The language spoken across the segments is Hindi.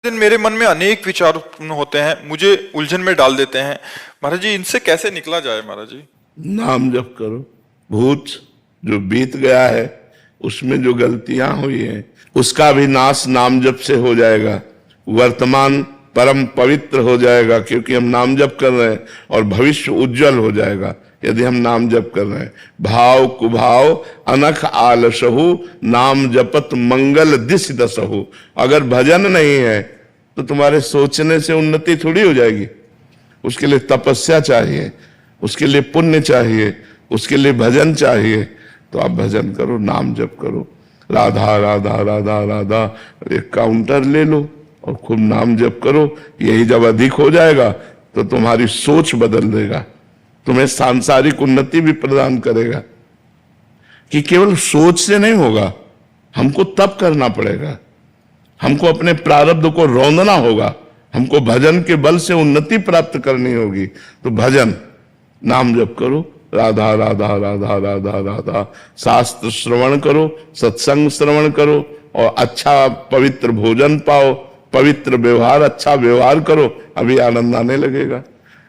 दिन मेरे मन में अनेक विचार उत्पन्न होते हैं, मुझे उलझन में डाल देते हैं। महाराज जी, इनसे कैसे निकला जाए? महाराज जी, नाम जप करो। भूत जो बीत गया है, उसमें जो गलतियां हुई हैं, उसका भी नाश नाम जप से हो जाएगा। वर्तमान परम पवित्र हो जाएगा, क्योंकि हम नाम जप कर रहे हैं, और भविष्य उज्जवल हो जाएगा यदि हम नाम जप कर रहे हैं। भाव कुभाव अनख आलसहु, नाम जपत मंगल दिश दसहु। अगर भजन नहीं है तो तुम्हारे सोचने से उन्नति थोड़ी हो जाएगी। उसके लिए तपस्या चाहिए, उसके लिए पुण्य चाहिए, उसके लिए भजन चाहिए। तो आप भजन करो, नाम जप करो, राधा राधा राधा राधा। एक काउंटर ले लो और खूब नाम जप करो। यही जब अधिक हो जाएगा तो तुम्हारी सोच बदल देगा, तुम्हें सांसारिक उन्नति भी प्रदान करेगा। कि केवल सोच से नहीं होगा, हमको तप करना पड़ेगा, हमको अपने प्रारब्ध को रौंदना होगा, हमको भजन के बल से उन्नति प्राप्त करनी होगी। तो भजन, नाम जप करो, राधा राधा राधा राधा राधा। शास्त्र श्रवण करो, सत्संग श्रवण करो, और अच्छा पवित्र भोजन पाओ, पवित्र व्यवहार, अच्छा व्यवहार करो, अभी आनंद आने लगेगा।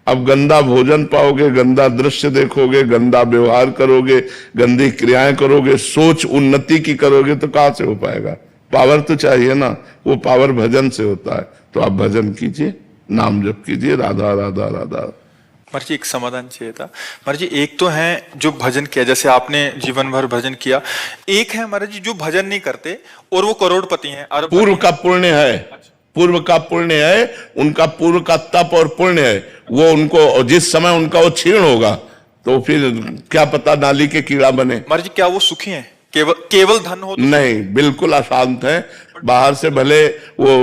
अब गंदा भोजन पाओगे, गंदा दृश्य देखोगे, गंदा व्यवहार करोगे, गंदी क्रियाएं करोगे, सोच उन्नति की करोगे, तो कहां से हो पाएगा? पावर तो चाहिए ना, वो पावर भजन से होता है। तो आप भजन कीजिए, नाम जप कीजिए, राधा राधा राधा। महाराज जी, एक समाधान चाहिए था। महाराज जी, एक तो है जो भजन किया, जैसे आपने जीवन भर भजन किया। एक है महाराज जी जो भजन नहीं करते और वो करोड़पति हैं, अरबपति। पूर्व का पुण्य है, पूर्व का पुण्य है, उनका पूर्व का तप और पुण्य है। वो उनको जिस समय उनका वो क्षीण होगा तो फिर क्या पता नाली के कीड़ा बने। महाराज जी, क्या वो सुखी हैं? केवल धन हो तो? नहीं, बिल्कुल अशांत है। बाहर से भले वो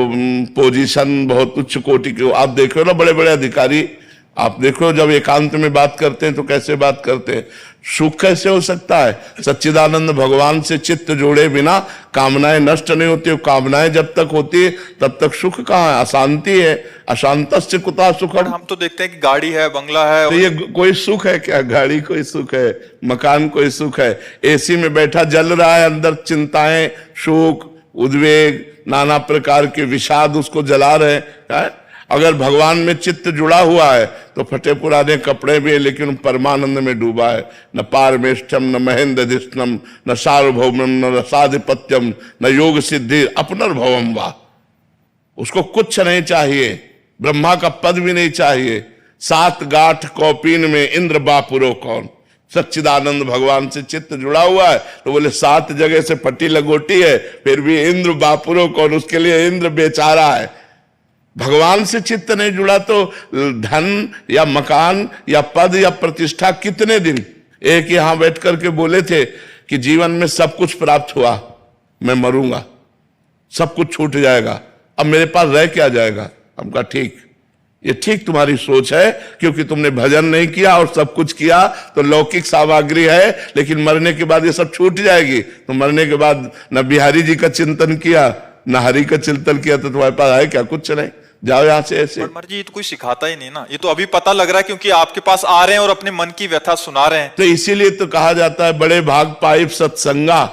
पोजीशन बहुत उच्च कोटि के, आप देखो ना बड़े बड़े अधिकारी, आप देखो जब एकांत में बात करते हैं तो कैसे बात करते हैं। सुख कैसे हो सकता है? सच्चिदानंद भगवान से चित्त जोड़े बिना कामनाएं नष्ट नहीं होती। कामनाएं जब तक होती है तब तक सुख कहाँ है? अशांति है। अशांतस्य कुतः सुखम। हम तो देखते हैं कि गाड़ी है, बंगला है, तो ये कोई सुख है क्या? गाड़ी कोई सुख है? मकान कोई सुख है? एसी में बैठा जल रहा है, अंदर चिंताएं, शोक, उद्वेग, नाना प्रकार के विषाद उसको जला रहे हैं। अगर भगवान में चित्त जुड़ा हुआ है तो फटे पुराने कपड़े भी है, लेकिन परमानंद में डूबा है। न पारमेष्ठम, न महेंद्रधिष्ठम, न सार्वभौमम, न रसाधिपत्यम, न योग सिद्धि अपनर्भवम वा। उसको कुछ नहीं चाहिए, ब्रह्मा का पद भी नहीं चाहिए। 7 गांठ कौपीन में इंद्र बापुरो कौन। सच्चिदानंद भगवान से चित्त जुड़ा हुआ है तो बोले 7 जगह से फटी लगोटी है, फिर भी इंद्र बापुरो कौन। उसके लिए इंद्र बेचारा है। भगवान से चित्त नहीं जुड़ा तो धन या मकान या पद या प्रतिष्ठा कितने दिन। एक यहां बैठ करके बोले थे कि जीवन में सब कुछ प्राप्त हुआ, मैं मरूंगा, सब कुछ छूट जाएगा, अब मेरे पास रह क्या जाएगा? हम कहा ठीक, ये ठीक तुम्हारी सोच है, क्योंकि तुमने भजन नहीं किया और सब कुछ किया तो लौकिक सामग्री है, लेकिन मरने के बाद ये सब छूट जाएगी। तो मरने के बाद न बिहारी जी का चिंतन किया, न हरि का चिंतन किया, तो तुम्हारे पास है क्या? कुछ नहीं। जाओ यहां से ऐसे। महाराज जी, ये तो कोई सिखाता ही नहीं ना, ये तो अभी पता लग रहा है क्योंकि आपके पास आ रहे हैं और अपने मन की व्यथा सुना रहे हैं। तो इसीलिए तो कहा जाता है बड़े भाग पाइप सत्संगा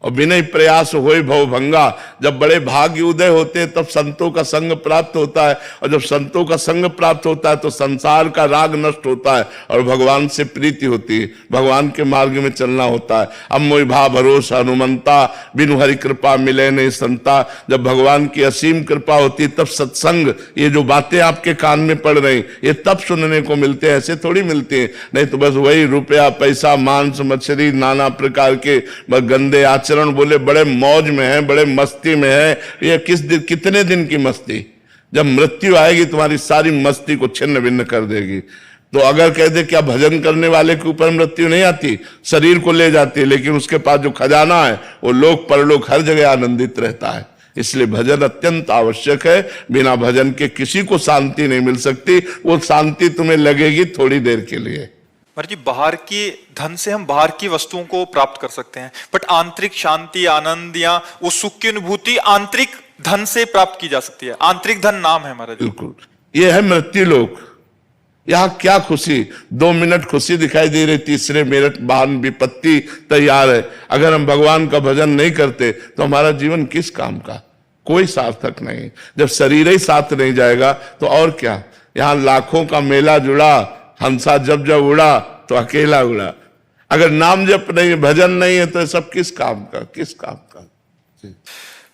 और बिना प्रयास होए भव भंगा। जब बड़े भाग्य उदय होते हैं तब संतों का संग प्राप्त होता है, और जब संतों का संग प्राप्त होता है तो संसार का राग नष्ट होता है और भगवान से प्रीति होती है, भगवान के मार्ग में चलना होता है। अब मोहि भा भरोसा हनुमंता, बिनु हरि कृपा मिले नहीं संता। जब भगवान की असीम कृपा होती है तब सत्संग, ये जो बातें आपके कान में पड़ रही, ये तब सुनने को मिलते हैं, ऐसे थोड़ी मिलते हैं। नहीं तो बस वही रुपया पैसा मांस मछली नाना प्रकार के गंदे आचरण। बोले बड़े मौज में है, बड़े मस्ती में है। ये कितने दिन की मस्ती? जब मृत्यु आएगी तुम्हारी सारी मस्ती को छिन्न भिन्न कर देगी। तो अगर कह दे क्या भजन करने वाले के ऊपर मृत्यु नहीं आती? शरीर को ले जाती है, लेकिन उसके पास जो खजाना है वो लोक परलोक हर जगह आनंदित रहता है। इसलिए भजन अत्यंत आवश्यक है। बिना भजन के किसी को शांति नहीं मिल सकती। वो शांति तुम्हें लगेगी थोड़ी देर के लिए। महाराज जी, बाहर की धन से हम बाहर की वस्तुओं को प्राप्त कर सकते हैं, बट आंतरिक शांति, आनंद या वो सुख की अनुभूति आंतरिक धन से प्राप्त की जा सकती है। आंतरिक धन नाम है महाराज। बिल्कुल, ये है मृत्यु लोक। यहाँ क्या खुशी? 2 मिनट खुशी दिखाई दे रही, तीसरे मिनट महान विपत्ति तैयार है। अगर हम भगवान का भजन नहीं करते तो हमारा जीवन किस काम का? कोई सार्थक नहीं। जब शरीर ही साथ नहीं जाएगा तो और क्या। यहां लाखों का मेला जुड़ा, हंसा जब जब उड़ा तो अकेला उड़ा। अगर नाम जप नहीं है, भजन नहीं है, तो सब किस काम का, किस काम का।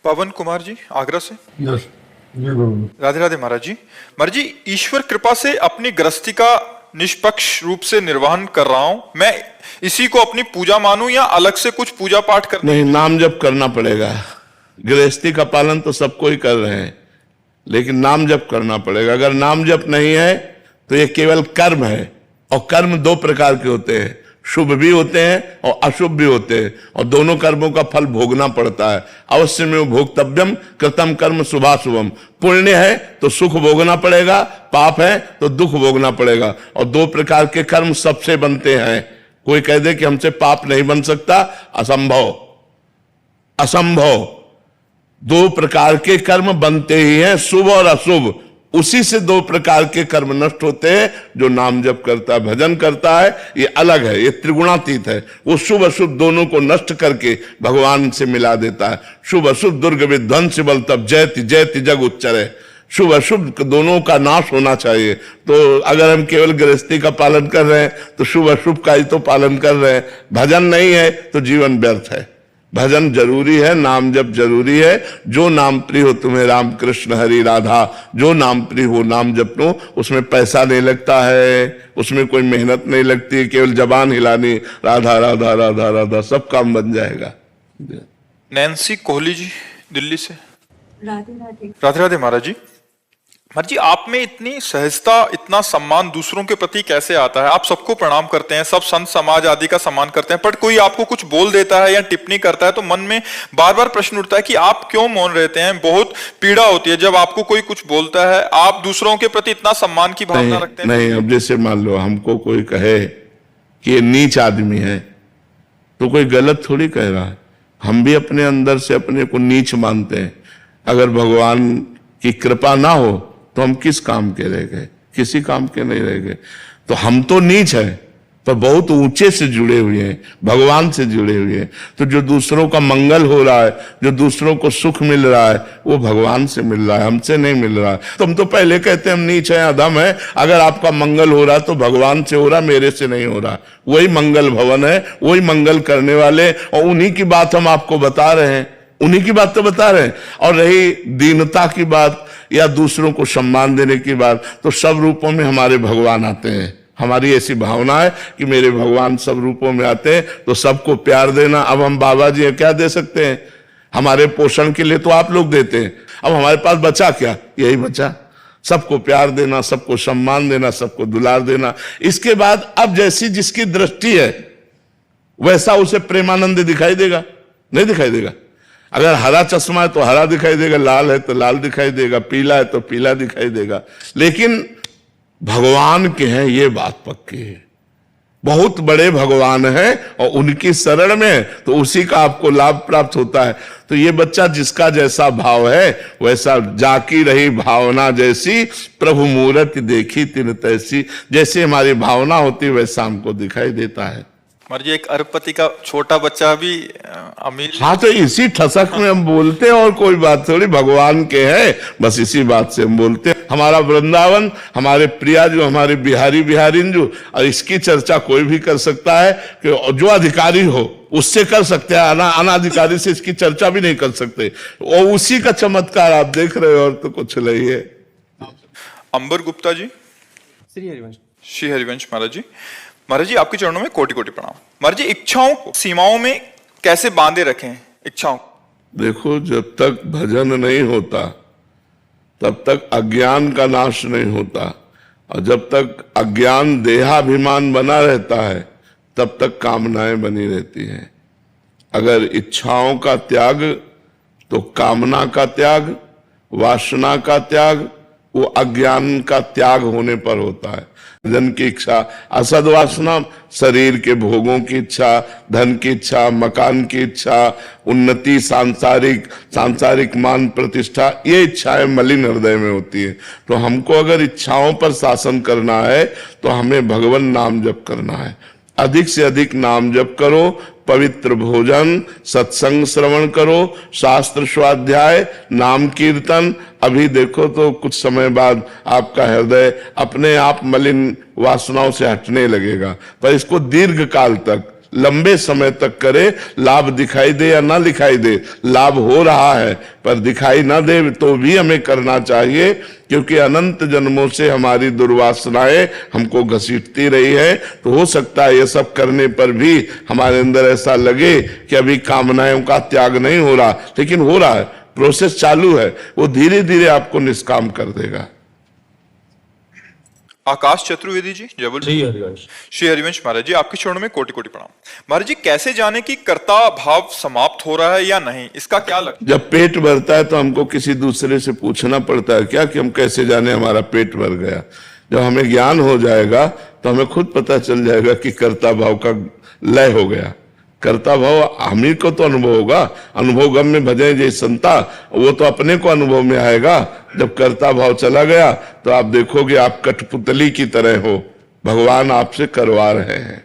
पवन कुमार जी आगरा से। यस जी बोलो। राधे राधे महाराज जी। महाराज जी, ईश्वर कृपा से अपनी गृहस्थी का निष्पक्ष रूप से निर्वहन कर रहा हूं, मैं इसी को अपनी पूजा मानूं या अलग से कुछ पूजा पाठ कर? नहीं, नाम जप करना पड़ेगा। गृहस्थी का पालन तो सबको ही कर रहे हैं, लेकिन नाम जप करना पड़ेगा। अगर नाम जप नहीं है तो ये केवल कर्म है, और कर्म दो प्रकार के होते हैं, शुभ भी होते हैं और अशुभ भी होते हैं, और दोनों कर्मों का फल भोगना पड़ता है। अवश्य में भोक्तव्यम कृतम कर्म शुभाशुभम। पुण्य है तो सुख भोगना पड़ेगा, पाप है तो दुख भोगना पड़ेगा। और दो प्रकार के कर्म सबसे बनते हैं। कोई कह दे कि हमसे पाप नहीं बन सकता, असंभव, असंभव। दो प्रकार के कर्म बनते ही हैं, शुभ और अशुभ। उसी से दो प्रकार के कर्म नष्ट होते हैं। जो नाम जप करता है, भजन करता है, ये अलग है, ये त्रिगुणातीत है। वो शुभ अशुभ दोनों को नष्ट करके भगवान से मिला देता है। शुभ अशुभ दुर्ग विध्वंस बल तब जयति जयति जग उच्चरे। शुभ अशुभ दोनों का नाश होना चाहिए। तो अगर हम केवल गृहस्थी का पालन कर रहे हैं तो शुभ अशुभ का ही तो पालन कर रहे हैं। भजन नहीं है तो जीवन व्यर्थ है। भजन जरूरी है, नाम जप जरूरी है। जो नाम प्रिय हो तुम्हें राम कृष्ण हरि राधा, जो नाम प्रिय हो नाम जप लो। उसमें पैसा नहीं लगता है, उसमें कोई मेहनत नहीं लगती, केवल जबान हिलानी, राधा राधा राधा राधा, सब काम बन जाएगा। नैन्सी कोहली जी दिल्ली से। राधे राधे। राधे राधे महाराज जी। महाराज जी, आप में इतनी सहजता, इतना सम्मान दूसरों के प्रति कैसे आता है? आप सबको प्रणाम करते हैं, सब संत समाज आदि का सम्मान करते हैं, पर कोई आपको कुछ बोल देता है या टिप्पणी करता है तो मन में बार बार प्रश्न उठता है कि आप क्यों मौन रहते हैं। बहुत पीड़ा होती है जब आपको कोई कुछ बोलता है। आप दूसरों के प्रति इतना सम्मान की भावना रखते हैं? नहीं, अब जैसे मान लो हमको कोई कहे कि ये नीच आदमी है, तो कोई गलत थोड़ी कह रहा है। हम भी अपने अंदर से अपने को नीच मानते हैं। अगर भगवान की कृपा ना हो तो हम किस काम के रह गए? किसी काम के नहीं रह गए। तो हम तो नीच है, पर बहुत ऊंचे से जुड़े हुए हैं, भगवान से जुड़े हुए हैं। तो जो दूसरों का मंगल हो रहा है, जो दूसरों को सुख मिल रहा है, वो भगवान से मिल रहा है, हमसे नहीं मिल रहा है। तुम तो पहले कहते हैं हम नीच है, अधम है। अगर आपका मंगल हो रहा तो भगवान से हो रहा, मेरे से नहीं हो रहा। वही मंगल भवन है, वही मंगल करने वाले, और उन्हीं की बात हम आपको बता रहे हैं, उन्हीं की बात तो बता रहे हैं। और रही दीनता की बात या दूसरों को सम्मान देने की बात, तो सब रूपों में हमारे भगवान आते हैं। हमारी ऐसी भावना है कि मेरे भगवान सब रूपों में आते हैं, तो सबको प्यार देना। अब हम बाबा जी क्या दे सकते हैं? हमारे पोषण के लिए तो आप लोग देते हैं, अब हमारे पास बचा क्या? यही बचा, सबको प्यार देना, सबको सम्मान देना, सबको दुलार देना। इसके बाद अब जैसी जिसकी दृष्टि है वैसा उसे प्रेमानंद दिखाई देगा, नहीं दिखाई देगा। अगर हरा चश्मा है तो हरा दिखाई देगा, लाल है तो लाल दिखाई देगा, पीला है तो पीला दिखाई देगा। लेकिन भगवान के हैं, ये बात पक्की है। बहुत बड़े भगवान हैं और उनकी शरण में तो उसी का आपको लाभ प्राप्त होता है। तो ये बच्चा जिसका जैसा भाव है वैसा, जाकी रही भावना जैसी प्रभु मूरत देखी तिन तैसी। जैसे हमारी भावना होती वैसा हमको दिखाई देता है। महाराज जी, एक अरबपति का छोटा बच्चा भी अमीर। हाँ, तो इसी ठसक में हम बोलते हैं, और कोई बात थोड़ी। भगवान के हैं, बस इसी बात से हम बोलते हैं। हमारा वृंदावन, हमारे प्रिया जो, हमारे बिहारी बिहारिन जो, और इसकी चर्चा कोई भी कर सकता है कि जो अधिकारी हो उससे कर सकते हैं, अनाधिकारी से इसकी चर्चा भी नहीं कर सकते। और उसी का चमत्कार आप देख रहे हो, और तो कुछ नहीं है। अंबर गुप्ता जी। श्री हरिवंश। श्री हरिवंश महाराज जी। महाराज जी, आपके चरणों में कोटि कोटि प्रणाम। महाराज जी, इच्छाओं को सीमाओं में कैसे बांधे रखें? इच्छाओं, देखो, जब तक भजन नहीं होता तब तक अज्ञान का नाश नहीं होता, और जब तक अज्ञान देहाभिमान बना रहता है तब तक कामनाएं बनी रहती हैं। अगर इच्छाओं का त्याग, तो कामना का त्याग, वासना का त्याग, वो अज्ञान का त्याग होने पर होता है। धन की इच्छा, असद वासना, शरीर के भोगों की इच्छा, धन की इच्छा, मकान की इच्छा, उन्नति, सांसारिक मान प्रतिष्ठा, ये इच्छाएं मलिन हृदय में होती है। तो हमको अगर इच्छाओं पर शासन करना है तो हमें भगवान नाम जप करना है। अधिक से अधिक नाम जप करो, पवित्र भोजन, सत्संग श्रवण करो, शास्त्र स्वाध्याय, नाम कीर्तन। अभी देखो तो कुछ समय बाद आपका हृदय अपने आप मलिन वासनाओं से हटने लगेगा, पर इसको दीर्घ काल तक, लंबे समय तक करे, लाभ दिखाई दे या ना दिखाई दे, लाभ हो रहा है पर दिखाई ना दे तो भी हमें करना चाहिए, क्योंकि अनंत जन्मों से हमारी दुर्वासनाएं हमको घसीटती रही है। तो हो सकता है ये सब करने पर भी हमारे अंदर ऐसा लगे कि अभी कामनाओं का त्याग नहीं हो रहा, लेकिन हो रहा है, प्रोसेस चालू है, वो धीरे धीरे आपको निष्काम कर देगा। आकाश चतुर्वेदी जी जबलपुर। श्री हरिवंश। श्री हरिवंश महाराज जी, आपके चरणों में कोटि कोटि प्रणाम। महाराज जी, कैसे जाने कि कर्ता भाव समाप्त हो रहा है या नहीं, इसका क्या लक्षण? जब पेट भरता है तो हमको किसी दूसरे से पूछना पड़ता है क्या कि हम कैसे जाने हमारा पेट भर गया? जब हमें ज्ञान हो जाएगा तो हमें खुद पता चल जाएगा कि कर्ता भाव का लय हो गया। कर्ता भाव हम ही को तो अनुभव होगा, अनुभव गम में भजे जय संता, वो तो अपने को अनुभव में आएगा। जब कर्ता भाव चला गया तो आप देखोगे आप कठपुतली की तरह हो, भगवान आपसे करवा रहे हैं।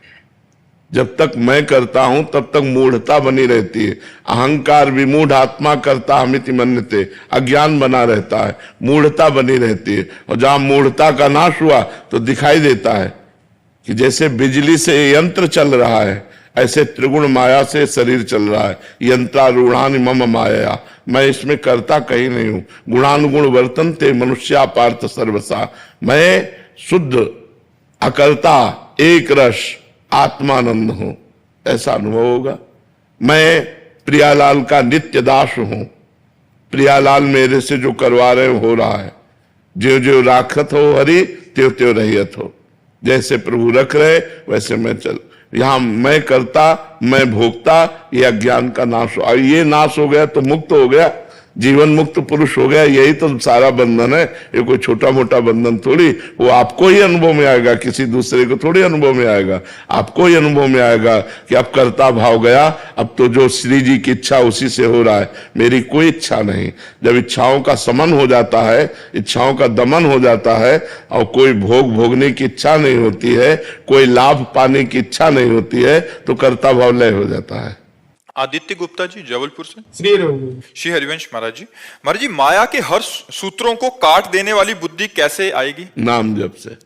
जब तक मैं करता हूं तब तक मूढ़ता बनी रहती है। अहंकार विमूढ़ आत्मा करता हमिति मन्यते, अज्ञान बना रहता है, मूढ़ता बनी रहती है। और जहां मूढ़ता का नाश हुआ तो दिखाई देता है कि जैसे बिजली से यंत्र चल रहा है, ऐसे त्रिगुण माया से शरीर चल रहा है। यंत्रारूढ़ानि मम माया, मैं इसमें करता कहीं नहीं हूं। गुणानुगुण वर्तन्ते मनुष्या पार्थ सर्वसा, मैं शुद्ध अकर्ता एक रस आत्मानंद हूं, ऐसा अनुभव होगा। मैं प्रियालाल का नित्य दास हूं, प्रियालाल मेरे से जो करवा रहे हो रहा है। ज्यो ज्यो राखत हो हरि त्यों त्यों रहियत हो, जैसे प्रभु रख रहे वैसे मैं चल। यहां मैं करता मैं भोगता, ये अज्ञान का नाश हो, ये नाश हो गया तो मुक्त हो गया, जीवन मुक्त पुरुष हो गया। यही तो सारा बंधन है, ये कोई छोटा मोटा बंधन थोड़ी। वो आपको ही अनुभव में आएगा, किसी दूसरे को थोड़ी अनुभव में आएगा। आपको ही अनुभव में आएगा कि अब कर्ता भाव गया, अब तो जो श्री जी की इच्छा उसी से हो रहा है, मेरी कोई इच्छा नहीं। जब इच्छाओं का समन हो जाता है, इच्छाओं का दमन हो जाता है और कोई भोग भोगने की इच्छा नहीं होती है, कोई लाभ पाने की इच्छा नहीं होती है, तो कर्ता भाव लय हो जाता है। आदित्य गुप्ता जी जबलपुर से। श्री हरिवंश। श्री हरिवंश महाराज जी, महाराज जी, माया के हर सूत्रों को काट देने वाली बुद्धि कैसे आएगी? नाम जप से।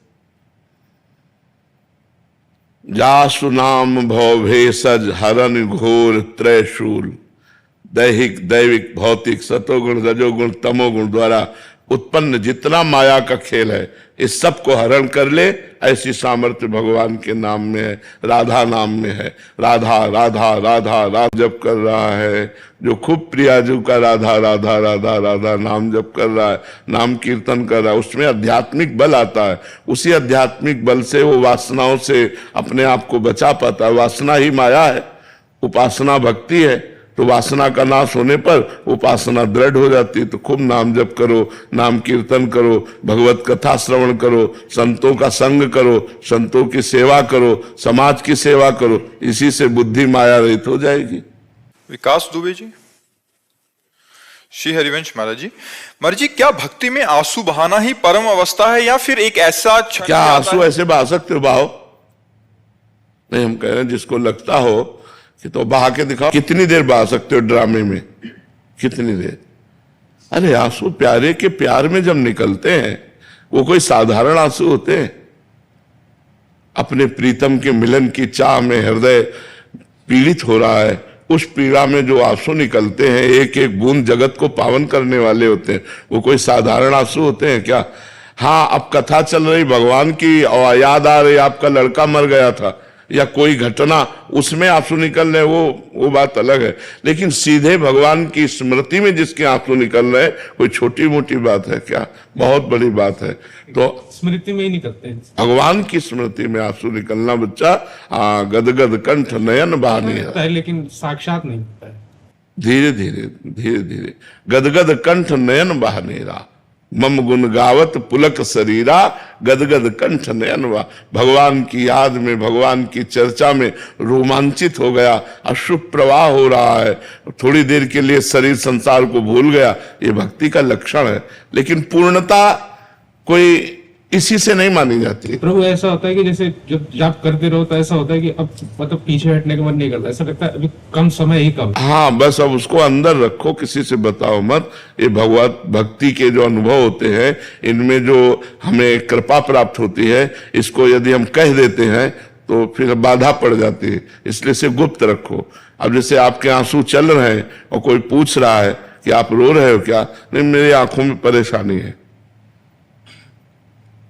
जासु नाम भव भेषज हरन घोर त्रैशूल, दैहिक दैविक भौतिक सतोगुण रजोगुण तमोगुण द्वारा उत्पन्न जितना माया का खेल है, इस सब को हरण कर ले, ऐसी सामर्थ्य भगवान के नाम में है, राधा नाम में है। राधा राधा राधा राधा जप कर रहा है, जो खूब प्रियाजू का राधा राधा राधा राधा नाम जप कर रहा है, नाम कीर्तन कर रहा है, उसमें आध्यात्मिक बल आता है। उसी आध्यात्मिक बल से वो वासनाओं से अपने आप को बचा पाता है। वासना ही माया है, उपासना भक्ति है। तो वासना का नाश होने पर उपासना दृढ़ हो जाती है। तो खूब नाम जप करो, नाम कीर्तन करो, भगवत कथा श्रवण करो, संतों का संग करो, संतों की सेवा करो, समाज की सेवा करो, इसी से बुद्धि माया रहित हो जाएगी। विकास दुबे जी। श्री हरिवंश महाराज जी, महाराज जी, क्या भक्ति में आंसू बहाना ही परम अवस्था है या फिर एक ऐसा क्षण क्या आता आंसू है? ऐसे बहा सकते हो? बहाओ नहीं, हम कह रहे हैं जिसको लगता हो कि तो बहा के दिखाओ। कितनी देर बहा सकते हो ड्रामे में, कितनी देर? अरे आंसू प्यारे के प्यार में जब निकलते हैं, वो कोई साधारण आंसू होते हैं? अपने प्रीतम के मिलन की चाह में हृदय पीड़ित हो रहा है, उस पीड़ा में जो आंसू निकलते हैं, एक एक बूंद जगत को पावन करने वाले होते हैं। वो कोई साधारण आंसू होते हैं क्या? हाँ, अब कथा चल रही भगवान की और याद आ रही आपका लड़का मर गया था या कोई घटना, उसमें आंसू निकल रहे, वो बात अलग है। लेकिन सीधे भगवान की स्मृति में जिसके आंसू निकल रहे, कोई छोटी मोटी बात है क्या? बहुत बड़ी बात है। तो स्मृति में ही निकलते हैं। भगवान की स्मृति में आंसू निकलना बच्चा, गदगद कंठ नयन बहानी है, लेकिन साक्षात नहीं होता है। धीरे धीरे धीरे धीरे गदगद कंठ नयन बहानेरा, मम गुण गावत पुलक शरीरा, गदगद कंठ नयन बहा। भगवान की याद में, भगवान की चर्चा में रोमांचित हो गया, अश्रु प्रवाह हो रहा है, थोड़ी देर के लिए शरीर संसार को भूल गया। ये भक्ति का लक्षण है। लेकिन पूर्णता कोई इसी से नहीं मानी जाती। प्रभु ऐसा होता है कि जैसे जब जाप करते रहो तो ऐसा होता है कि अब मतलब पीछे हटने का मन नहीं करता, ऐसा लगता है अभी कम समय ही कम। हाँ, बस अब उसको अंदर रखो, किसी से बताओ मत। ये भगवत भक्ति के जो अनुभव होते हैं, इनमें जो हमें कृपा प्राप्त होती है, इसको यदि हम कह देते हैं तो फिर बाधा पड़ जाती है, इसलिए इसे गुप्त रखो। अब जैसे आपके आंसू चल रहे हैं और कोई पूछ रहा है कि आप रो रहे हो क्या? नहीं, मेरी आंखों में परेशानी है।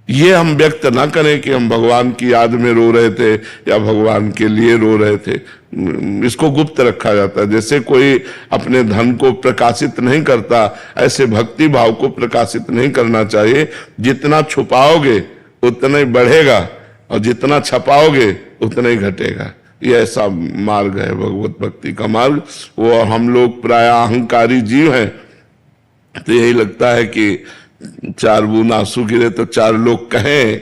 ये हम व्यक्त ना करें कि हम भगवान की याद में रो रहे थे या भगवान के लिए रो रहे थे। इसको गुप्त रखा जाता है। जैसे कोई अपने धन को प्रकाशित नहीं करता, ऐसे भक्ति भाव को प्रकाशित नहीं करना चाहिए। जितना छुपाओगे उतना ही बढ़ेगा और जितना छपाओगे उतना ही घटेगा। ये ऐसा मार्ग है भगवत भक्ति का मार्ग। वो हम लोग प्राय अहंकारी जीव हैं, तो यही लगता है कि चार बूंद आंसू गिरे तो चार लोग कहें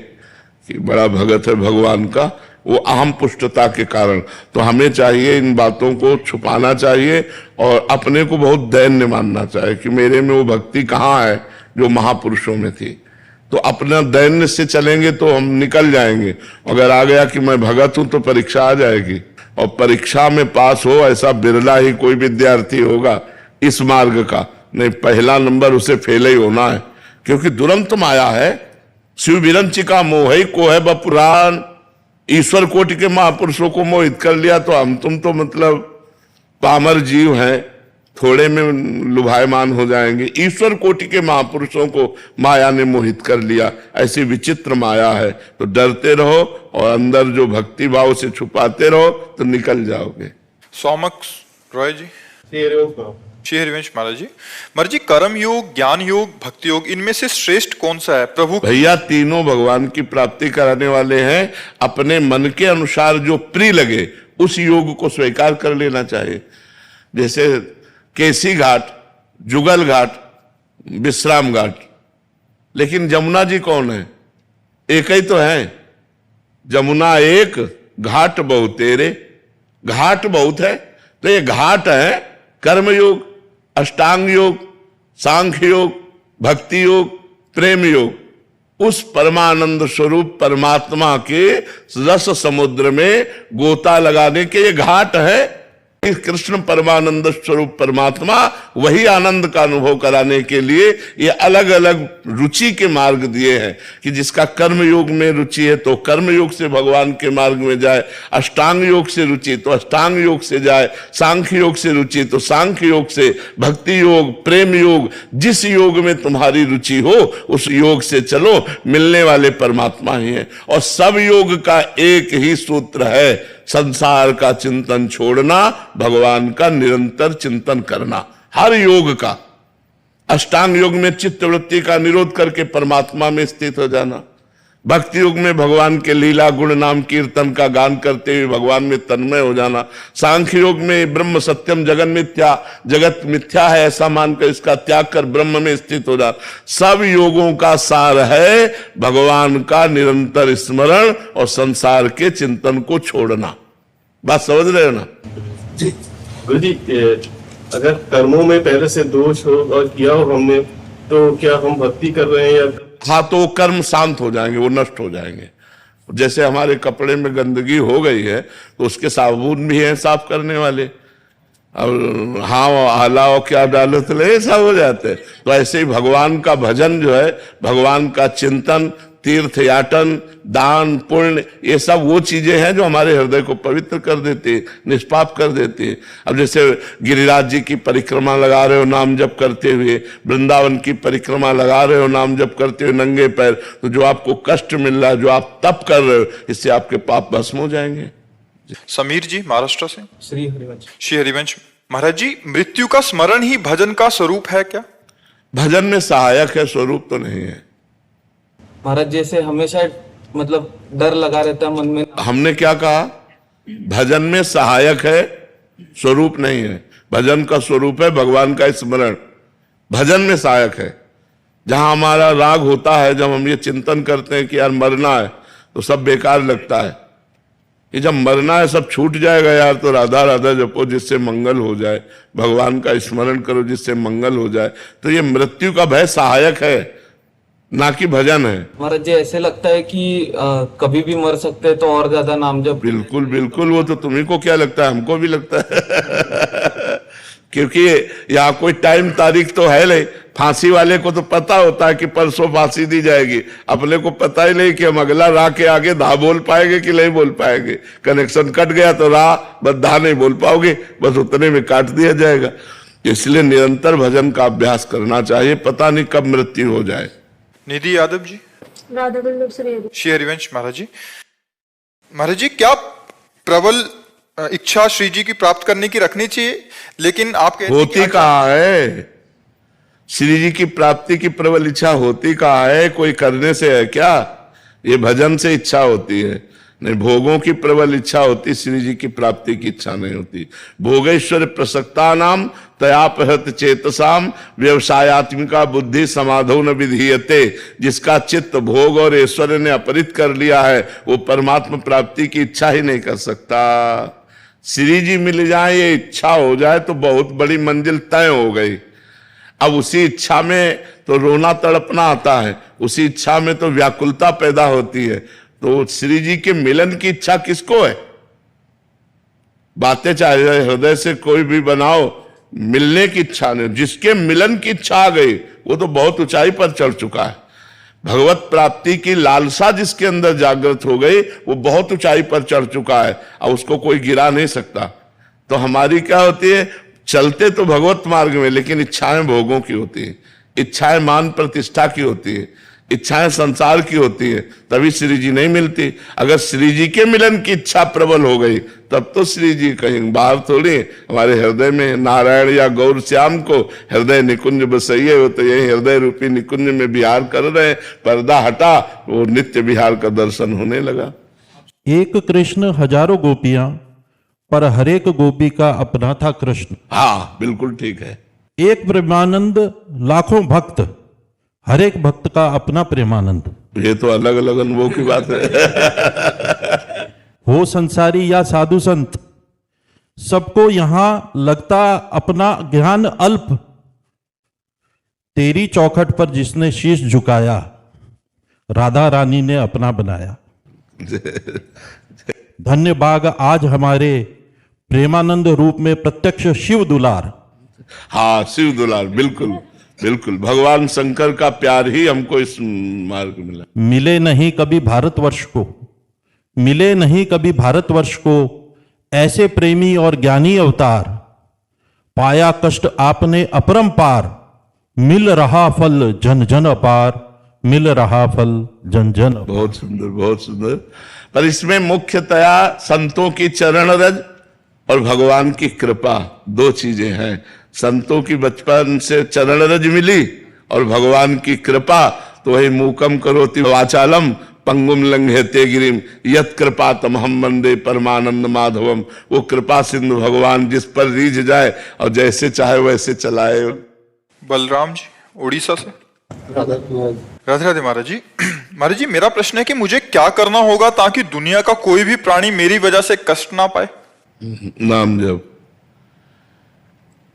कि बड़ा भगत है भगवान का, वो अहम पुष्टता के कारण। तो हमें चाहिए इन बातों को छुपाना चाहिए और अपने को बहुत दैन्य मानना चाहिए कि मेरे में वो भक्ति कहाँ है जो महापुरुषों में थी। तो अपना दैन्य से चलेंगे तो हम निकल जाएंगे। अगर आ गया कि मैं भगत हूं तो परीक्षा आ जाएगी, और परीक्षा में पास हो ऐसा बिरला ही कोई विद्यार्थी होगा इस मार्ग का। नहीं, पहला नंबर उसे फेल ही होना है, क्योंकि दुरंत माया है। शिव विरंचिका मोह को है बपुराण। ईश्वर कोटि के महापुरुषों को मोहित कर लिया तो हम तुम तो मतलब पामर जीव हैं, थोड़े में लुभायमान हो जाएंगे। ईश्वर कोटि के महापुरुषों को माया ने मोहित कर लिया। ऐसी विचित्र माया है। तो डरते रहो और अंदर जो भक्ति भाव से छुपाते रहो तो निकल जाओगे। सौमक रॉय जी। श्री हरिवंश महाराज जी। महाराज जी, कर्म योग, ज्ञान योग, भक्ति योग, इनमें से श्रेष्ठ कौन सा है? प्रभु भैया तीनों भगवान की प्राप्ति कराने वाले हैं। अपने मन के अनुसार जो प्रिय लगे उस योग को स्वीकार कर लेना चाहिए। जैसे केसी घाट, जुगल घाट, विश्राम घाट, लेकिन जमुना जी कौन है? एक ही तो है। जमुना एक, घाट बहुत तेरे। घाट बहुत है तो ये घाट है कर्म योग, अष्टांग योग, सांख्य योग, भक्ति योग, प्रेम योग। उस परमानंद स्वरूप परमात्मा के रस समुद्र में गोता लगाने के ये घाट है। कृष्ण परमानंद स्वरूप परमात्मा वही आनंद का अनुभव कराने के लिए ये अलग अलग रुचि के मार्ग दिए हैं कि जिसका कर्म योग में रुचि है तो कर्म योग से भगवान के मार्ग में जाए, अष्टांग योग से रुचि तो अष्टांग योग से जाए, सांख्य योग से रुचि तो सांख्य योग से, भक्ति योग, प्रेम योग, जिस योग में तुम्हारी रुचि हो उस योग से चलो। मिलने वाले परमात्मा ही है। और सब योग का एक ही सूत्र है, संसार का चिंतन छोड़ना, भगवान का निरंतर चिंतन करना। हर योग का। अष्टांग योग में चित्त वृत्ति का निरोध करके परमात्मा में स्थित हो जाना। भक्ति योग में भगवान के लीला गुण नाम कीर्तन का गान करते हुए भगवान में तन्मय हो जाना। सांख्य योग में ब्रह्म सत्यम जगन मिथ्या, जगत मिथ्या है ऐसा मानकर इसका त्याग कर ब्रह्म में स्थित हो जाना। सब योगों का सार है भगवान का निरंतर स्मरण और संसार के चिंतन को छोड़ना। बात समझ रहे हो ना? गुरु जी, अगर कर्मों में पहले से दोष हो और किया हो हमने, तो क्या हम भक्ति कर रहे हैं या? हाँ, तो वो कर्म शांत हो जाएंगे, वो नष्ट हो जाएंगे। जैसे हमारे कपड़े में गंदगी हो गई है तो उसके साबुन भी हैं साफ करने वाले, और हाँ हलाओ क्या डालो तो ले सब हो जाते हैं। तो ऐसे ही भगवान का भजन जो है, भगवान का चिंतन, तीर्थ याटन, दान, पुण्य, ये सब वो चीजें हैं जो हमारे हृदय को पवित्र कर देती है, निष्पाप कर देती है। अब जैसे गिरिराज जी की परिक्रमा लगा रहे हो नाम जप करते हुए, वृंदावन की परिक्रमा लगा रहे हो नाम जप करते हुए नंगे पैर, तो जो आपको कष्ट मिल रहा है, जो आप तप कर रहे हो, इससे आपके पाप भस्म हो जाएंगे। समीर जी महाराष्ट्र से। श्री हरिवंश। श्री हरिवंश महाराज जी, मृत्यु का स्मरण ही भजन का स्वरूप है क्या? भजन में सहायक है, स्वरूप तो नहीं है। महाराज जैसे हमेशा मतलब डर लगा रहता है मन में। हमने क्या कहा? भजन में सहायक है, स्वरूप नहीं है। भजन का स्वरूप है भगवान का स्मरण। भजन में सहायक है। जहां हमारा राग होता है, जब हम ये चिंतन करते हैं कि यार मरना है, तो सब बेकार लगता है। कि जब मरना है सब छूट जाएगा यार, तो राधा राधा जपो जिससे मंगल हो जाए, भगवान का स्मरण करो जिससे मंगल हो जाए। तो ये मृत्यु का भय सहायक है, ना कि भजन है। महाराज जी ऐसे लगता है कि कभी भी मर सकते हैं तो और ज्यादा नाम जप। बिल्कुल बिल्कुल, वो तो तुम्ही को क्या लगता है, हमको भी लगता है क्योंकि यहाँ कोई टाइम तारीख तो है नहीं। फांसी वाले को तो पता होता है कि परसों फांसी दी जाएगी, अपने को पता ही नहीं कि हम अगला राह के आगे धा बोल पाएंगे कि नहीं बोल पाएंगे। कनेक्शन कट गया तो राह बस धा नहीं बोल पाओगे, बस उतने में काट दिया जाएगा। इसलिए निरंतर भजन का अभ्यास करना चाहिए, पता नहीं कब मृत्यु हो जाए। निधि यादव जी, राधा वल्लभ श्री हरिवंश महाराज जी। महाराज जी, क्या प्रबल इच्छा श्री जी की प्राप्त करने की रखनी चाहिए, लेकिन आप कहते हैं होती कहाँ है श्री जी की प्राप्ति की प्रबल इच्छा, होती कहाँ है? कोई करने से है क्या? ये भजन से इच्छा होती है, नहीं भोगों की प्रबल इच्छा होती, श्री जी की प्राप्ति की इच्छा नहीं होती। भोगेश्वर प्रसक्ता नाम तयापहत चेतसाम व्यवसायत्मिका बुद्धि समाधो न विधीयते। जिसका चित्त भोग और ऐश्वर्य ने अपहरित कर लिया है वो परमात्मा प्राप्ति की इच्छा ही नहीं कर सकता। श्री जी मिल जाए, ये इच्छा हो जाए तो बहुत बड़ी मंजिल तय हो गई। अब उसी इच्छा में तो रोना तड़पना आता है, उसी इच्छा में तो व्याकुलता पैदा होती है। तो श्री जी के मिलन की इच्छा किसको है? बातें चाहे हृदय से कोई भी बनाओ, मिलने की इच्छा नहीं। जिसके मिलन की इच्छा आ गई वो तो बहुत ऊंचाई पर चढ़ चुका है। भगवत प्राप्ति की लालसा जिसके अंदर जागृत हो गई वो बहुत ऊंचाई पर चढ़ चुका है, और उसको कोई गिरा नहीं सकता। तो हमारी क्या होती है, चलते तो भगवत मार्ग में, लेकिन इच्छाएं भोगों की होती है, इच्छाएं मान प्रतिष्ठा की होती है, इच्छाएं संसार की होती है, तभी श्री जी नहीं मिलती। अगर श्री जी के मिलन की इच्छा प्रबल हो गई तब तो श्री जी कहीं बाहर थोड़ी, हमारे हृदय में नारायण या गौर श्याम को हृदय निकुंज बसइए, हो तो यही हृदय रूपी निकुंज में विहार कर रहे हैं। पर्दा हटा, वो नित्य विहार का दर्शन होने लगा। एक कृष्ण हजारों गोपियां, पर हर एक गोपी का अपना था कृष्ण। हाँ बिल्कुल ठीक है। एक प्रेमानंद लाखों भक्त, हर एक भक्त का अपना प्रेमानंद। ये तो अलग अलग अनुभव की बात है। हो संसारी या साधु संत, सबको यहां लगता अपना ज्ञान अल्प। तेरी चौखट पर जिसने शीश झुकाया, राधा रानी ने अपना बनाया। धन्य बाग आज हमारे प्रेमानंद रूप में प्रत्यक्ष शिव दुलार। हाँ शिव दुलार, बिल्कुल बिल्कुल। भगवान शंकर का प्यार ही हमको इस मार्ग मिला। मिले नहीं कभी भारतवर्ष को, मिले नहीं कभी भारतवर्ष को ऐसे प्रेमी और ज्ञानी अवतार। पाया कष्ट आपने अपरंपार, मिल रहा फल जन जन अपार, मिल रहा फल जन जन अपार। बहुत सुंदर बहुत सुंदर। पर इसमें मुख्यतया संतों की चरण रज और भगवान की कृपा, दो चीजें हैं। संतों की बचपन से चरण रज मिली और भगवान की कृपा, तो वही मूकम करोति वाचालम पंगुम लंघयते गिरिम यत कृपा तमहम वंदे परमानंद माधवम। वो कृपा सिंधु भगवान जिस पर रीझ जाए और जैसे चाहे वैसे चलाए। बलराम जी, उड़ीसा से। राधे राधे महाराज जी। महाराज जी, मेरा प्रश्न है कि मुझे क्या करना होगा ताकि दुनिया का कोई भी प्राणी मेरी वजह से कष्ट ना पाए? नाम जप,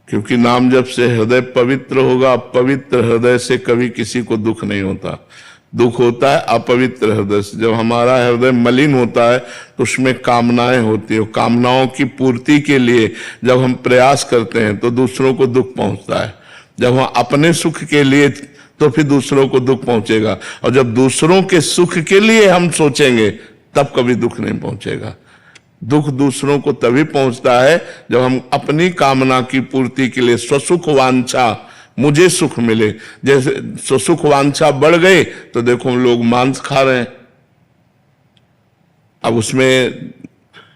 क्योंकि नाम जप से हृदय पवित्र होगा। पवित्र हृदय से कभी किसी को दुख नहीं होता। दुख होता है अपवित्र हृदय से। जब हमारा हृदय मलिन होता है तो उसमें कामनाएं होती है। कामनाओं की पूर्ति के लिए जब हम प्रयास करते हैं तो दूसरों को दुख पहुंचता है। जब हम अपने सुख के लिए तो फिर दूसरों को दुख पहुंचेगा, और जब दूसरों के सुख के लिए हम सोचेंगे तब कभी दुख नहीं पहुंचेगा। दुख दूसरों को तभी पहुंचता है जब हम अपनी कामना की पूर्ति के लिए स्वसुख वांछा, मुझे सुख मिले, जैसे स्वसुख वांछा बढ़ गई तो देखो हम लोग मांस खा रहे हैं। अब उसमें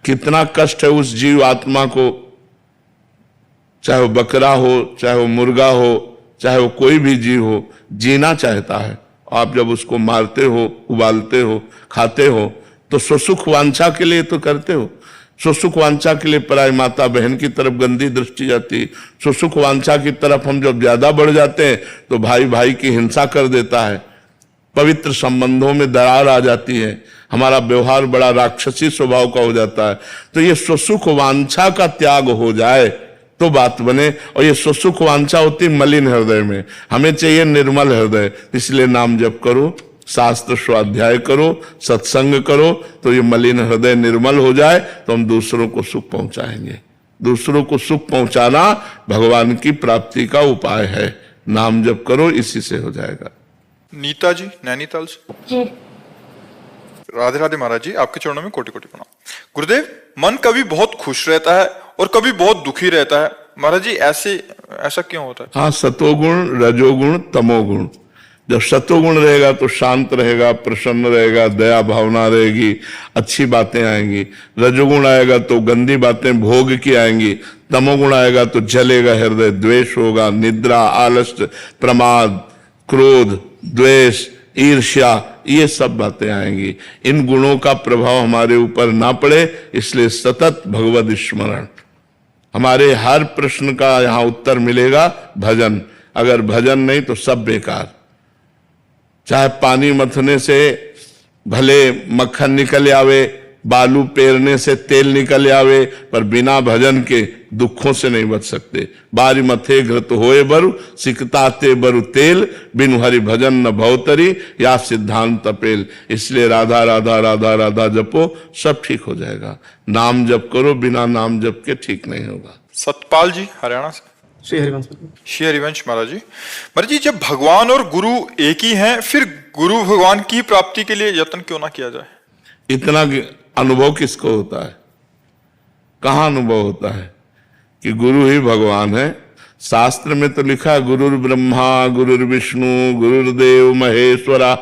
कितना कष्ट है उस जीव आत्मा को, चाहे वो बकरा हो, चाहे वो मुर्गा हो, चाहे वो कोई भी जीव हो, जीना चाहता है। आप जब उसको मारते हो, उबालते हो, खाते हो तो स्वसुख वांछा के लिए तो करते हो। स्वसुख वांछा के लिए पराई माता बहन की तरफ गंदी दृष्टि जाती। स्वसुख वांछा की तरफ हम जब ज्यादा बढ़ जाते हैं तो भाई भाई की हिंसा कर देता है। पवित्र संबंधों में दरार आ जाती है। हमारा व्यवहार बड़ा राक्षसी स्वभाव का हो जाता है। तो ये स्वसुख वांछा का त्याग हो जाए तो बात बने। और ये सुसुख वांछा होती मलिन हृदय में, हमें चाहिए निर्मल हृदय। इसलिए नाम जप करो, शास्त्र स्वाध्याय करो, सत्संग करो, तो ये मलिन हृदय निर्मल हो जाए तो हम दूसरों को सुख पहुंचाएंगे। दूसरों को सुख पहुंचाना भगवान की प्राप्ति का उपाय है। नाम जप करो, इसी से हो जाएगा। नीता जी नैनीताल से। राधे राधे महाराज जी, आपके चरणों में कोटि कोटि प्रणाम। गुरुदेव, मन कभी बहुत खुश रहता है और कभी बहुत दुखी रहता है, महाराज जी ऐसा क्यों होता है? हाँ, सतोगुण, रजोगुण, तमोगुण। जब सतोगुण रहेगा तो शांत रहेगा, प्रसन्न रहेगा, दया भावना रहेगी, अच्छी बातें आएंगी। रजोगुण आएगा तो गंदी बातें भोग की आएंगी। तमोगुण आएगा तो जलेगा हृदय, द्वेष होगा, निद्रा, आलस्य, प्रमाद, क्रोध, द्वेष, ईर्ष्या, ये सब बातें आएंगी। इन गुणों का प्रभाव हमारे ऊपर ना पड़े, इसलिए सतत भगवद स्मरण। हमारे हर प्रश्न का यहां उत्तर मिलेगा भजन। अगर भजन नहीं तो सब बेकार। चाहे पानी मथने से भले मक्खन निकल आवे, बालू पेरने से तेल निकल आवे, पर बिना भजन के दुखों से नहीं बच सकते। बारी मथे घृत होए बरु, सिकताते बरु तेल, बिनु हरि भजन न भवतरी, या सिद्धांत तपेल। इसलिए राधा राधा राधा राधा जपो, सब ठीक हो जाएगा। नाम जप करो, बिना नाम जप के ठीक नहीं होगा। सतपाल जी हरियाणा से। श्री हरिवंश। श्री हरिवंश महाराज जी, जब भगवान और गुरु एक ही हैं, फिर गुरु भगवान की प्राप्ति के लिए यत्न क्यों ना किया जाए? इतना अनुभव किसको होता है? कहाँ अनुभव होता है कि गुरु ही भगवान है? शास्त्र में तो लिखा है गुरुर ब्रह्मा गुरुर्विष्णु गुरुर्देव महेश्वरा,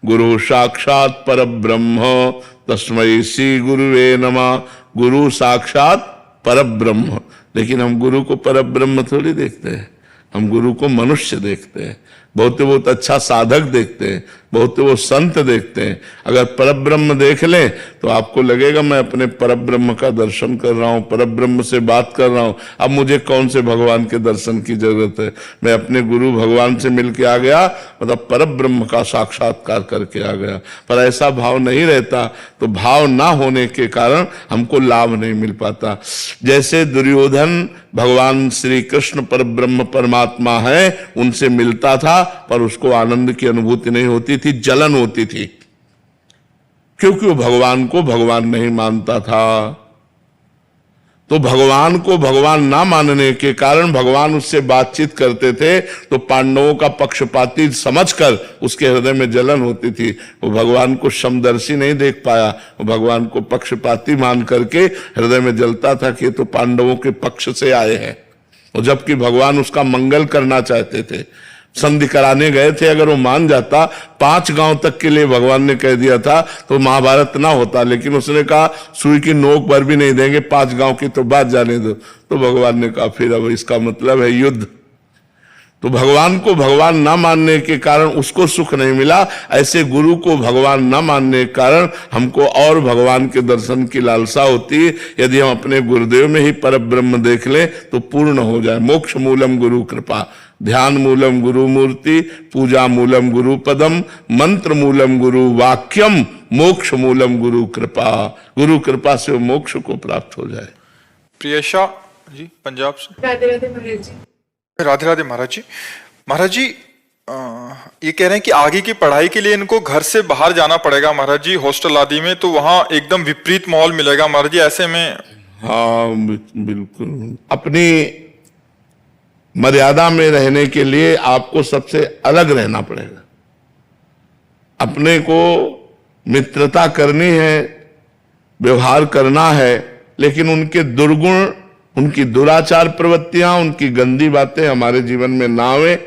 गुरु साक्षात परब्रह्म तस्मै श्री गुरुवे नमः। गुरु साक्षात परब्रह्म। लेकिन हम गुरु को परब्रह्म थोड़ी देखते हैं, हम गुरु को मनुष्य देखते हैं। बहुत अच्छा साधक देखते हैं, बहुत संत देखते हैं। अगर परब्रह्म देख लें तो आपको लगेगा मैं अपने परब्रह्म का दर्शन कर रहा हूं, परब्रह्म से बात कर रहा हूं। अब मुझे कौन से भगवान के दर्शन की जरूरत है? मैं अपने गुरु भगवान से मिलके आ गया, मतलब परब्रह्म का साक्षात्कार करके आ गया। पर ऐसा भाव नहीं रहता, तो भाव ना होने के कारण हमको लाभ नहीं मिल पाता। जैसे दुर्योधन भगवान श्री कृष्ण परब्रह्म परमात्मा है, उनसे मिलता था, पर उसको आनंद की अनुभूति नहीं होती थी, जलन होती थी, क्योंकि वो भगवान को भगवान नहीं मानता था। तो भगवान को भगवान ना मानने के कारण भगवान उससे बातचीत करते थे तो पांडवों का पक्षपाती समझकर उसके हृदय में जलन होती थी। वो भगवान को समदर्शी नहीं देख पाया, वो भगवान को पक्षपाती मान करके हृदय में जलता था कि तो पांडवों के पक्ष से आए हैं, और जबकि भगवान उसका मंगल करना चाहते थे। संधि कराने गए थे, अगर वो मान जाता, 5 गांव तक के लिए भगवान ने कह दिया था तो महाभारत ना होता। लेकिन उसने कहा सुई की नोक भर भी नहीं देंगे, 5 गांव की तो बात जाने दो। तो भगवान ने कहा फिर अब इसका मतलब है युद्ध। तो भगवान को भगवान ना मानने के कारण उसको सुख नहीं मिला। ऐसे गुरु को भगवान ना मानने के कारण हमको और भगवान के दर्शन की लालसा होती है। यदि हम अपने गुरुदेव में ही परब्रह्म देख लें तो पूर्ण हो जाए। मोक्ष मूलम गुरु कृपा, ध्यान मूलम गुरु मूर्ति, पूजा मूलम गुरु पदम, मंत्र मूलम गुरु वाक्यम, मोक्ष मूलम गुरु कृपा। गुरु कृपा से वो मोक्ष को प्राप्त हो जाए। प्रियशा जी पंजाब से। राधे राधे महाराज जी। राधे राधे महाराज जी। महाराज जी ये कह रहे हैं कि आगे की पढ़ाई के लिए इनको घर से बाहर जाना पड़ेगा महाराज जी, हॉस्टल आदि में, तो वहां एकदम विपरीत माहौल मिलेगा महाराज जी, ऐसे में? हाँ बिल्कुल। अपनी मर्यादा में रहने के लिए आपको सबसे अलग रहना पड़ेगा। अपने को मित्रता करनी है, व्यवहार करना है, लेकिन उनके दुर्गुण, उनकी दुराचार प्रवृत्तियां, उनकी गंदी बातें हमारे जीवन में ना आवे,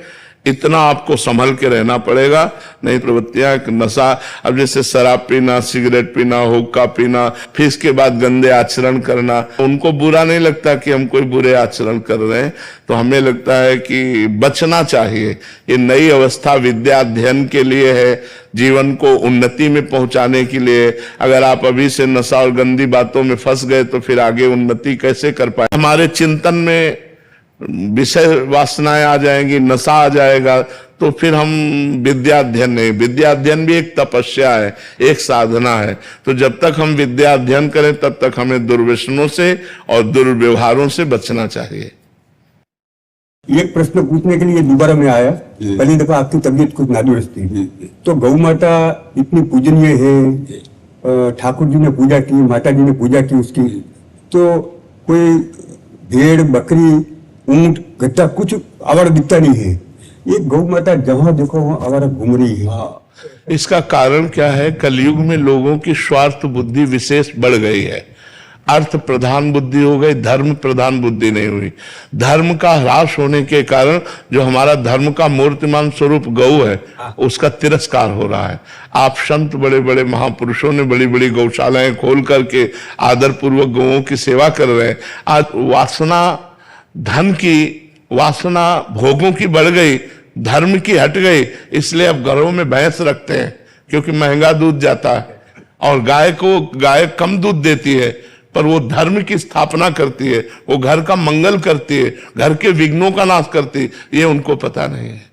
इतना आपको संभल के रहना पड़ेगा। नहीं प्रवृत्तियां, नशा, अब जैसे शराब पीना, सिगरेट पीना, हुक्का पीना, फिर इसके बाद गंदे आचरण करना, उनको बुरा नहीं लगता कि हम कोई बुरे आचरण कर रहे हैं, तो हमें लगता है कि बचना चाहिए। ये नई अवस्था विद्या अध्ययन के लिए है, जीवन को उन्नति में पहुंचाने के लिए। अगर आप अभी से नशा और गंदी बातों में फंस गए तो फिर आगे उन्नति कैसे कर पाए? हमारे चिंतन में विषय वासनाएं आ जाएंगी, नशा आ जाएगा, तो फिर हम विद्या अध्ययन नहीं। विद्या अध्ययन भी एक तपस्या है, एक साधना है। तो जब तक हम विद्या अध्ययन करें तब तक हमें दुर्व्यसनों से और दुर्व्यवहारों से बचना चाहिए। एक प्रश्न पूछने के लिए दोबारा मैं आया। पहली दफा आपकी तबीयत कुछ नादुरुस्त थी, तो गौ माता इतनी पूजनीय है, ठाकुर जी ने पूजा की, माता जी ने पूजा की उसकी, तो कोई भेड़ बकरी ऊंट गद्दा कुछ आवारा दिखता नहीं है। ये गौ माता जहां देखो वहां आवारा घूम रही है। इसका कारण क्या है? कलयुग में लोगों की स्वार्थ बुद्धि विशेष बढ़ गई है। अर्थ प्रधान बुद्धि हो गई, धर्म प्रधान बुद्धि नहीं हुई। धर्म का ह्रास होने के कारण जो हमारा धर्म का मूर्तिमान स्वरूप गौ है उसका तिरस्कार हो रहा है। आप संत बड़े बड़े महापुरुषों ने बड़ी बड़ी गौशालाएं खोल करके आदर पूर्वक गौओं की सेवा कर रहे हैं। आज वासना, धन की वासना, भोगों की बढ़ गई, धर्म की हट गई, इसलिए अब घरों में भैंस रखते हैं क्योंकि महंगा दूध जाता है, और गाय कम दूध देती है पर वो धर्म की स्थापना करती है, वो घर का मंगल करती है, घर के विघ्नों का नाश करती है, ये उनको पता नहीं है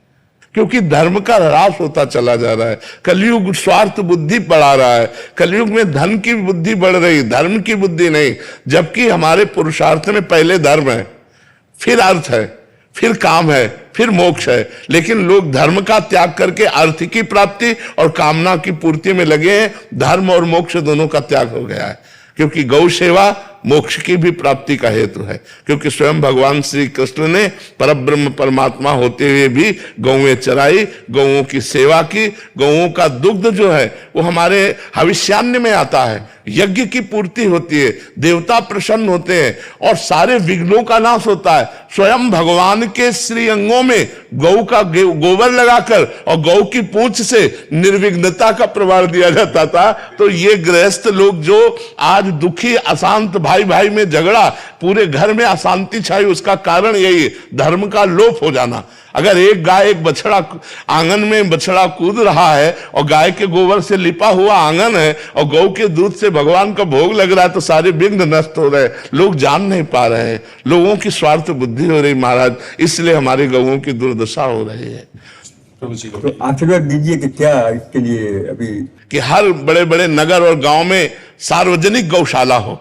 क्योंकि धर्म का ह्रास होता चला जा रहा है। कलयुग स्वार्थ बुद्धि बढ़ा रहा है। कलयुग में धन की बुद्धि बढ़ रही, धर्म की बुद्धि नहीं। जबकि हमारे पुरुषार्थ में पहले धर्म है, फिर अर्थ है, फिर काम है, फिर मोक्ष है। लेकिन लोग धर्म का त्याग करके अर्थ की प्राप्ति और कामना की पूर्ति में लगे हैं। धर्म और मोक्ष दोनों का त्याग हो गया है, क्योंकि गौ सेवा मोक्ष की भी प्राप्ति का हेतु है। क्योंकि स्वयं भगवान श्री कृष्ण ने परब्रह्म परमात्मा होते हुए भी गौएं चराई, गौओं की सेवा की। गौओं का दुग्ध जो है वो हमारे हविष्यान्न में आता है, यज्ञ की पूर्ति होती है, देवता प्रसन्न होते हैं और सारे विघ्नों का नाश होता है। स्वयं भगवान के श्री अंगों में गौ का गोबर लगाकर और गौ की पूंछ से निर्विघ्नता का प्रमाण दिया जाता था। तो ये गृहस्थ लोग जो आज दुखी अशांत, भाई भाई में झगड़ा, पूरे घर में अशांति छाई, उसका कारण यही है, धर्म का लोप हो जाना। अगर एक गाय, एक बछड़ा, आंगन में बछड़ा कूद रहा है और गाय के गोबर से लिपा हुआ आंगन है और गौ के दूध से भगवान का भोग लग रहा है, तो सारे विघ्न नष्ट हो रहे। लोग जान नहीं पा रहे हैं, लोगों की स्वार्थ बुद्धि हो रही महाराज, इसलिए हमारी गौओं की दुर्दशा हो रही है। तो आशीर्वाद दीजिए कि क्या इसके लिए अभी कि हर बड़े बड़े नगर और गांव में सार्वजनिक गौशाला हो,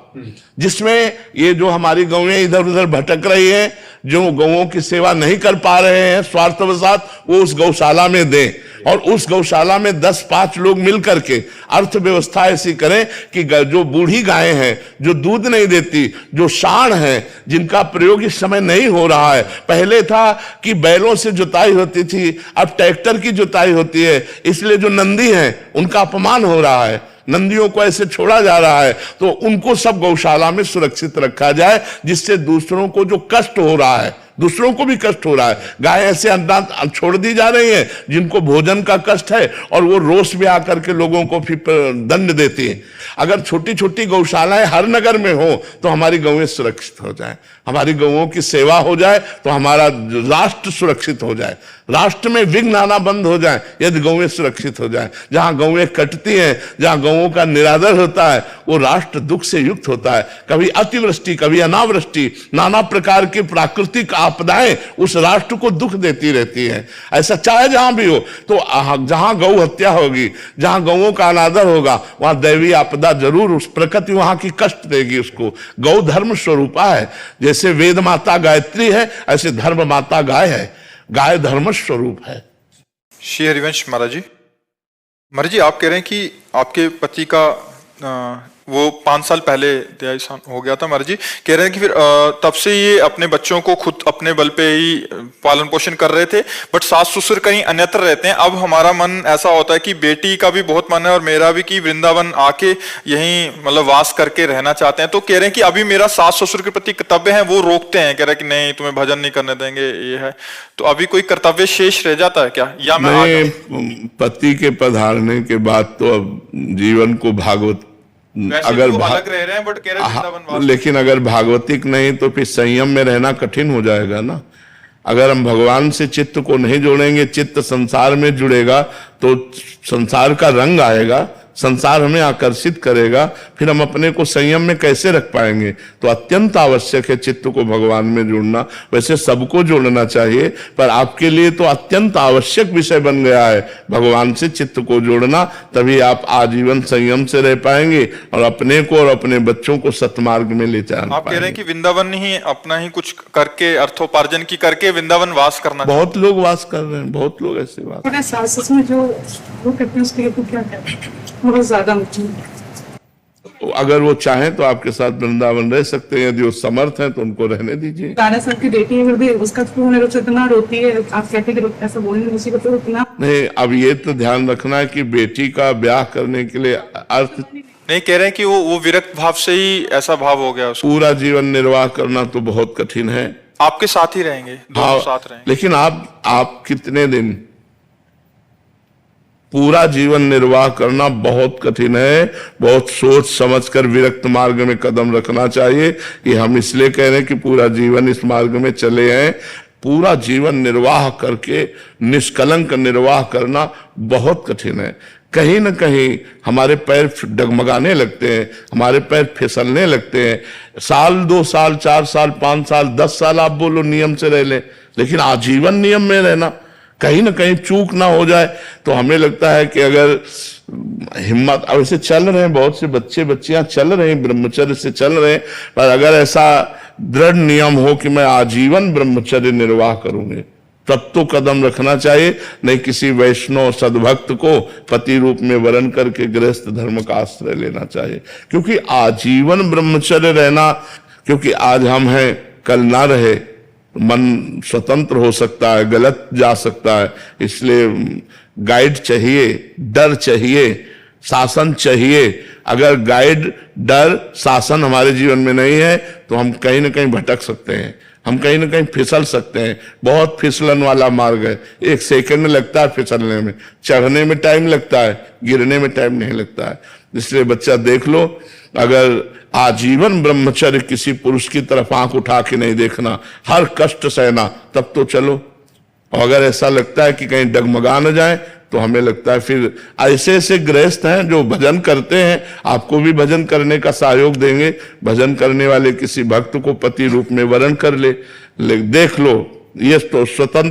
जिसमें ये जो हमारी गौएं इधर उधर भटक रही हैं, जो गौओं की सेवा नहीं कर पा रहे हैं स्वार्थवशात, वो उस गौशाला में दें और उस गौशाला में 10-5 लोग मिल करके अर्थव्यवस्था ऐसी करें कि जो बूढ़ी गायें हैं, जो दूध नहीं देती, जो साँड़ हैं, जिनका प्रयोग इस समय नहीं हो रहा है। पहले था कि बैलों से जुताई होती थी, अब ट्रैक्टर की जुताई होती है, इसलिए जो नंदी हैं उनका अपमान हो रहा है, नंदियों को ऐसे छोड़ा जा रहा है। तो उनको सब गौशाला में सुरक्षित रखा जाए, जिससे दूसरों को जो कष्ट हो रहा है, दूसरों को भी कष्ट हो रहा है। गाय ऐसे अनाथ छोड़ दी जा रही हैं जिनको भोजन का कष्ट है और वो रोष में आकर के लोगों को फिर दंड देती है। अगर छोटी छोटी गौशालाएं हर नगर में हो तो हमारी गौएं सुरक्षित हो जाए, हमारी गौओं की सेवा हो जाए, तो हमारा राष्ट्र सुरक्षित हो जाए, राष्ट्र में विघ्न आना बंद हो जाए यदि गौएं सुरक्षित हो जाए। जहां गौएं कटती हैं, जहां गौओं का निरादर होता है, वो राष्ट्र दुख से युक्त होता है। कभी अतिवृष्टि, कभी अनावृष्टि, नाना प्रकार की प्राकृतिक आपदाएं उस राष्ट्र को दुख देती रहती हैं। ऐसा चाहे जहां भी हो, तो जहां गौ हत्या होगी, जहां गौओं का अनादर होगा, वहां दैवी आपदा जरूर, उस प्रकृति वहां की कष्ट देगी उसको। गौ धर्म स्वरूपा है, जैसे वेद माता गायत्री है, ऐसे धर्म माता गाय है। गाय धर्म स्वरूप है। श्री हरिवंश महाराज जी, आप कह रहे हैं कि आपके पति का वो 5 साल पहले देहांत हो गया था। महाराज जी कह रहे हैं कि फिर तब से ये अपने बच्चों को खुद अपने बल पे ही पालन पोषण कर रहे थे, बट सास ससुर कहीं अन्यत्र रहते हैं। अब हमारा मन ऐसा होता है कि बेटी का भी बहुत मन है और मेरा भी, कि वृंदावन आके यहीं मतलब वास करके रहना चाहते हैं। तो कह रहे हैं कि अभी मेरा सास ससुर के प्रति कर्तव्य है, वो रोकते हैं, कह रहे हैं कि नहीं तुम्हें भजन नहीं करने देंगे, ये है। तो अभी कोई कर्तव्य शेष रह जाता है क्या, या मैं पति के पधारने के बाद तो अब जीवन को भागवत अगर अलग रह रहे हैं, बट कह रहे हैं लेकिन अगर भागवतिक नहीं तो फिर संयम में रहना कठिन हो जाएगा ना। अगर हम भगवान से चित्त को नहीं जोड़ेंगे, चित्त संसार में जुड़ेगा तो संसार का रंग आएगा, संसार हमें आकर्षित करेगा, फिर हम अपने को संयम में कैसे रख पाएंगे। तो अत्यंत आवश्यक है चित्त को भगवान में जोड़ना। वैसे सबको जोड़ना चाहिए, पर आपके लिए तो अत्यंत आवश्यक विषय बन गया है भगवान से चित्त को जोड़ना। तभी आप आजीवन संयम से रह पाएंगे और अपने को और अपने बच्चों को सतमार्ग में ले जाना आप कह रहे हैं पाएंगे। कि वृंदावन ही अपना ही कुछ करके अर्थोपार्जन की करके वृंदावन वास करना चाहिए। बहुत लोग वास कर रहे हैं, बहुत लोग ऐसे वास। थोड़ा सास में जो वो करते हैं उसके लिए तो क्या करते हैं, बहुत ज्यादा मुश्किल है। अगर वो चाहें तो आपके साथ वृंदावन रह सकते हैं, यदि वो समर्थ हैं तो उनको रहने दीजिए। राणा साहब की बेटी है, फिर भी उसका पूर्ण रूप से इतना रोती है, आप कहते हैं कि ऐसा बोलने उसी को तो इतना नहीं, अब ये तो ध्यान रखना है कि बेटी का ब्याह करने के लिए अर्थ नहीं कह रहे हैं कि वो विरक्त भाव से ही ऐसा भाव हो गया उसको। पूरा जीवन निर्वाह करना तो बहुत कठिन है। आपके साथ ही रहेंगे, दोनों साथ रहेंगे। लेकिन आप कितने दिन पूरा जीवन निर्वाह करना बहुत कठिन है। बहुत सोच समझकर विरक्त मार्ग में कदम रखना चाहिए। ये हम इसलिए कह रहे हैं कि पूरा जीवन इस मार्ग में चले हैं। पूरा जीवन निर्वाह करके निष्कलंक निर्वाह करना बहुत कठिन है। कहीं ना कहीं हमारे पैर डगमगाने लगते हैं, हमारे पैर फिसलने लगते हैं। साल 2 साल 4 साल 5 साल 10 साल आप बोलो नियम से रह ले, लेकिन आजीवन नियम में रहना, कहीं ना कहीं चूक ना हो जाए तो हमें लगता है कि अगर हिम्मत, अब ऐसे चल रहे हैं बहुत से बच्चे बच्चियां चल रहे हैं, ब्रह्मचर्य से चल रहे हैं, पर अगर ऐसा दृढ़ नियम हो कि मैं आजीवन ब्रह्मचर्य निर्वाह करूंगे तब तो कदम रखना चाहिए। नहीं किसी वैष्णव सद्भक्त को पति रूप में वरण करके गृहस्थ धर्म का आश्रय लेना चाहिए। क्योंकि आजीवन ब्रह्मचर्य रहना, क्योंकि आज हम हैं कल ना रहे, मन स्वतंत्र हो सकता है, गलत जा सकता है। इसलिए गाइड चाहिए, डर चाहिए, शासन चाहिए। अगर गाइड डर शासन हमारे जीवन में नहीं है तो हम कहीं ना कहीं भटक सकते हैं, हम कहीं ना कहीं फिसल सकते हैं। बहुत फिसलन वाला मार्ग है, 1 सेकंड लगता है फिसलने में, चढ़ने में टाइम लगता है, गिरने में टाइम नहीं लगता है। इसलिए बच्चा देख लो, अगर आजीवन ब्रह्मचर्य किसी पुरुष की तरफ आंख उठा के नहीं देखना, हर कष्ट सहना, तब तो चलो। और अगर ऐसा लगता है कि कहीं डगमगा न जाए तो हमें लगता है फिर ऐसे ऐसे गृहस्थ हैं जो भजन करते हैं, आपको भी भजन करने का सहयोग देंगे। भजन करने वाले किसी भक्त को पति रूप में वरण कर ले, देख लो, ये तो स्वतंत्र